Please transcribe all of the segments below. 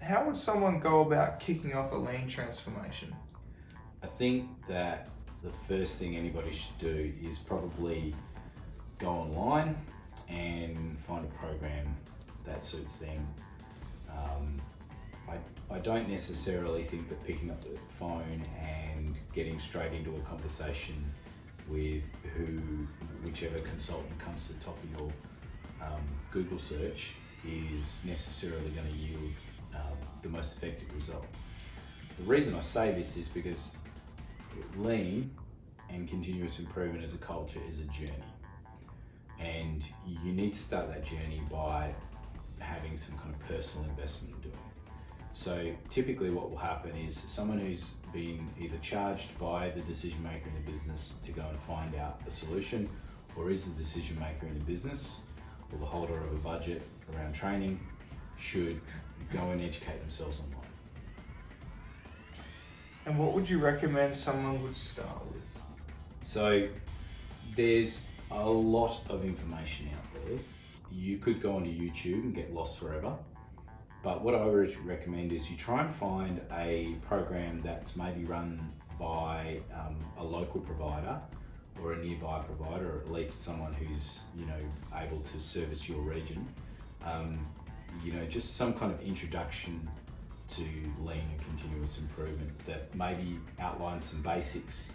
how would someone go about kicking off a lean transformation? I think that the first thing anybody should do is probably go online and find a program that suits them. I don't necessarily think that picking up the phone and getting straight into a conversation with whichever consultant comes to the top of your Google search is necessarily going to yield the most effective result. The reason I say this is because lean and continuous improvement as a culture is a journey, and you need to start that journey by having some kind of personal investment in doing it. So typically what will happen is someone who's been either charged by the decision maker in the business to go and find out a solution, or is the decision maker in the business or the holder of a budget around training, should go and educate themselves online. And what would you recommend someone would start with? So there's a lot of information out there. You could go onto YouTube and get lost forever. But what I would recommend is you try and find a program that's maybe run by a local provider or a nearby provider, or at least someone who's able to service your region. Just some kind of introduction to lean and continuous improvement that maybe outlines some basics.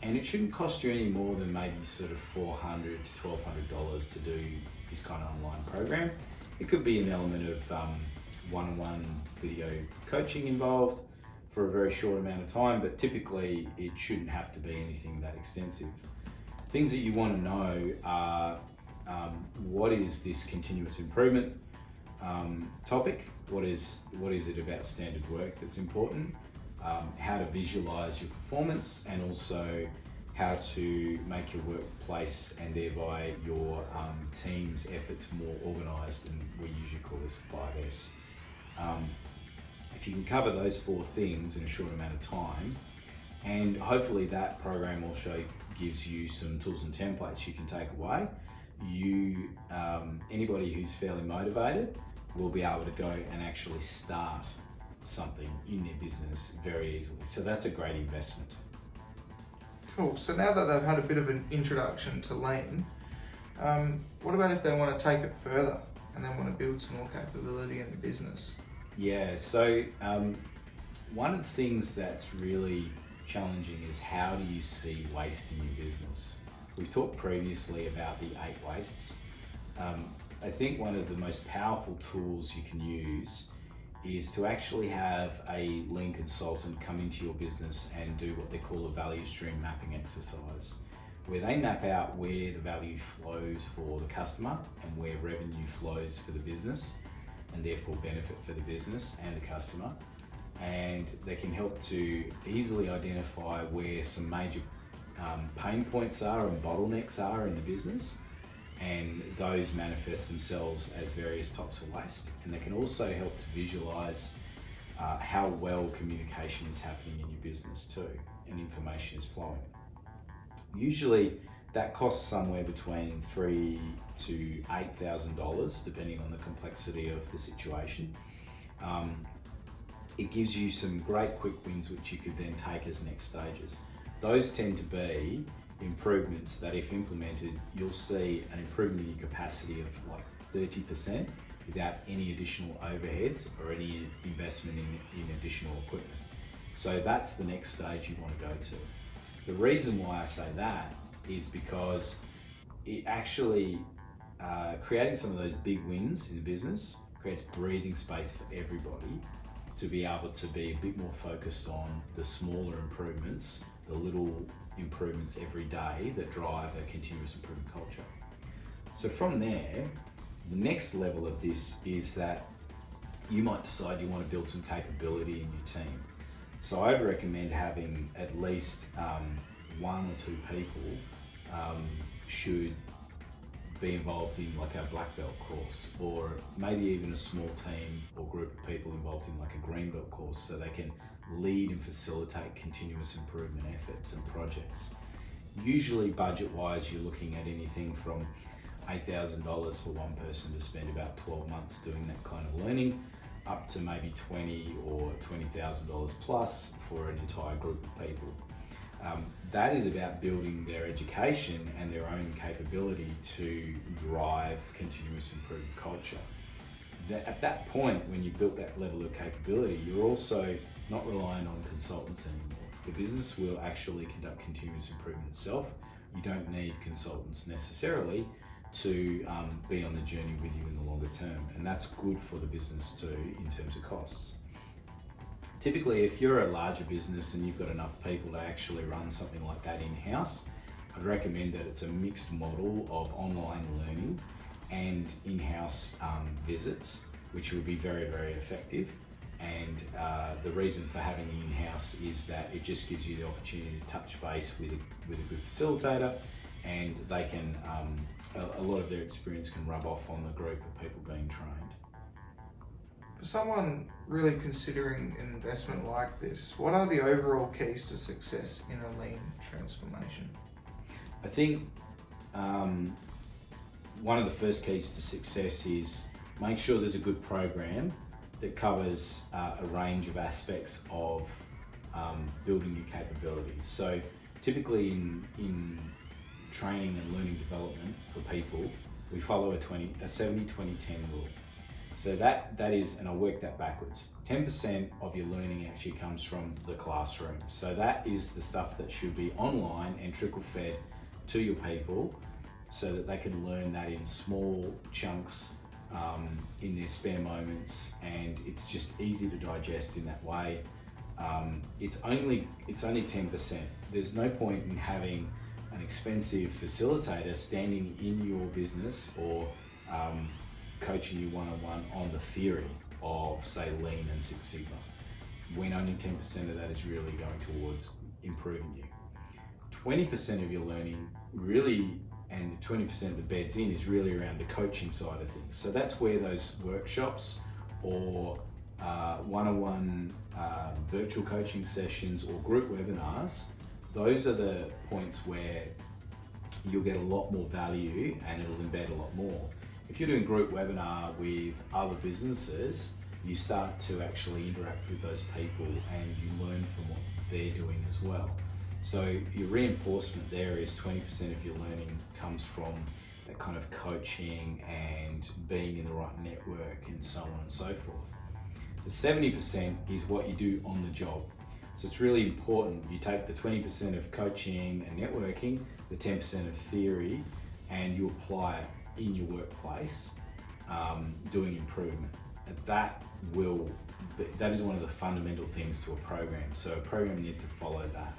And it shouldn't cost you any more than maybe sort of $400 to $1,200 to do this kind of online program. It could be an element of one-on-one video coaching involved for a very short amount of time, but typically it shouldn't have to be anything that extensive. Things that you want to know are what is this continuous improvement topic? What is it about standard work that's important? How to visualize your performance, and also how to make your workplace and thereby your team's efforts more organized, and we usually call this 5S. If you can cover those 4 things in a short amount of time, and hopefully that program also gives you some tools and templates you can take away, anybody who's fairly motivated will be able to go and actually start something in their business very easily. So that's a great investment. Cool. So now that they've had a bit of an introduction to lean, what about if they want to take it further and they want to build some more capability in the business? Yeah, so one of the things that's really challenging is how do you see waste in your business? We've talked previously about the 8 wastes. I think one of the most powerful tools you can use is to actually have a lean consultant come into your business and do what they call a value stream mapping exercise, where they map out where the value flows for the customer and where revenue flows for the business, and therefore benefit for the business and the customer. And they can help to easily identify where some major pain points are and bottlenecks are in the business, and those manifest themselves as various types of waste. And they can also help to visualize how well communication is happening in your business too, and information is flowing. Usually that costs somewhere between $3,000 to $8,000 depending on the complexity of the situation. It gives you some great quick wins which you could then take as next stages. Those tend to be improvements that, if implemented, you'll see an improvement in your capacity of like 30% without any additional overheads or any investment in additional equipment. So that's the next stage you want to go to. The reason why I say that is because it actually, creating some of those big wins in the business creates breathing space for everybody to be able to be a bit more focused on the smaller improvements, the little improvements every day that drive a continuous improvement culture. So from there, the next level of this is that you might decide you want to build some capability in your team. So I'd recommend having at least 1 or 2 people should be involved in like a black belt course, or maybe even a small team or group of people involved in like a green belt course, so they can lead and facilitate continuous improvement efforts and projects. Usually budget-wise, you're looking at anything from $8,000 for one person to spend about 12 months doing that kind of learning, up to maybe $20,000 or $20,000 plus for an entire group of people. That is about building their education and their own capability to drive continuous improvement culture. At that point, when you've built that level of capability, you're also not relying on consultants anymore. The business will actually conduct continuous improvement itself. You don't need consultants necessarily to be on the journey with you in the longer term, and that's good for the business too in terms of costs. Typically, if you're a larger business and you've got enough people to actually run something like that in-house, I'd recommend that it's a mixed model of online learning and in-house visits, which will be very, very effective. And the reason for having it in-house is that it just gives you the opportunity to touch base with a good facilitator, and they can, a lot of their experience can rub off on the group of people being trained. For someone really considering an investment like this, what are the overall keys to success in a lean transformation? I think one of the first keys to success is make sure there's a good program that covers a range of aspects of building your capabilities. So typically in training and learning development for people, we follow a 70-20-10 rule. So that is, and I'll work that backwards. 10% of your learning actually comes from the classroom. So that is the stuff that should be online and trickle fed to your people so that they can learn that in small chunks in their spare moments, and it's just easy to digest in that way. It's only 10%. There's no point in having an expensive facilitator standing in your business or coaching you one-on-one on the theory of, say, Lean and Six Sigma, when only 10% of that is really going towards improving you. 20% of your learning really, and 20% of the beds in, is really around the coaching side of things. So that's where those workshops or one-on-one virtual coaching sessions or group webinars, those are the points where you'll get a lot more value and it'll embed a lot more. If you're doing group webinar with other businesses, you start to actually interact with those people and you learn from what they're doing as well. So your reinforcement there is 20% of your learning comes from that kind of coaching and being in the right network and so on and so forth. The 70% is what you do on the job. So it's really important you take the 20% of coaching and networking, the 10% of theory, and you apply it in your workplace, doing improvement. That is one of the fundamental things to a program. So a program needs to follow that,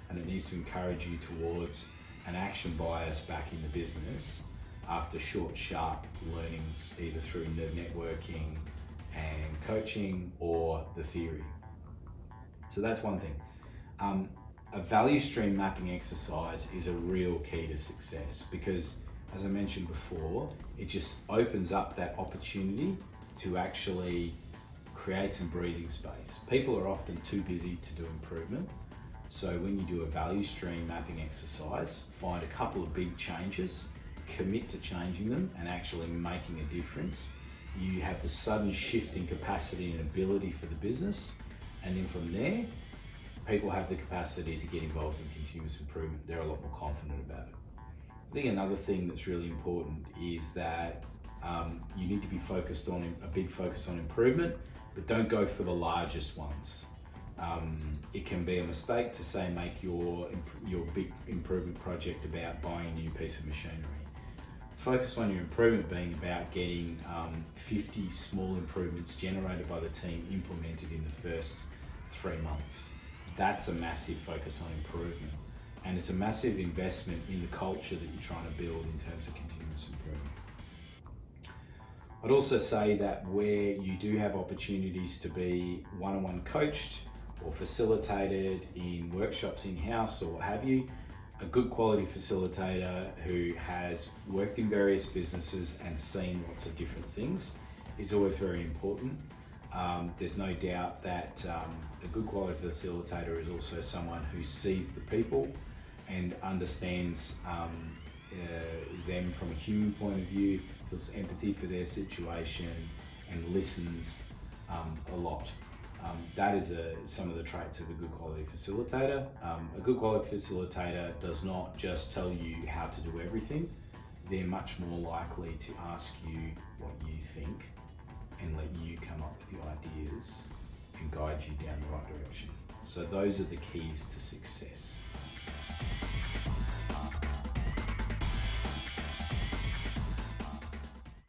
and it needs to encourage you towards an action bias back in the business after short, sharp learnings, either through the networking and coaching or the theory. So that's one thing. A value stream mapping exercise is a real key to success because, as I mentioned before, it just opens up that opportunity to actually create some breathing space. People are often too busy to do improvement. So when you do a value stream mapping exercise, find a couple of big changes, commit to changing them and actually making a difference. You have the sudden shift in capacity and ability for the business. And then from there, people have the capacity to get involved in continuous improvement. They're a lot more confident about it. I think another thing that's really important is that you need to be focused on a big focus on improvement, but don't go for the largest ones. It can be a mistake to say make your big improvement project about buying a new piece of machinery. Focus on your improvement being about getting 50 small improvements generated by the team implemented in the first 3 months. That's a massive focus on improvement. And it's a massive investment in the culture that you're trying to build in terms of continuous improvement. I'd also say that where you do have opportunities to be one-on-one coached or facilitated in workshops in-house or what have you, a good quality facilitator who has worked in various businesses and seen lots of different things is always very important. There's no doubt that a good quality facilitator is also someone who sees the people and understands them from a human point of view, feels empathy for their situation and listens a lot. That is some of the traits of a good quality facilitator. A good quality facilitator does not just tell you how to do everything. They're much more likely to ask you what you think and let you come up with the ideas and guide you down the right direction. So those are the keys to success.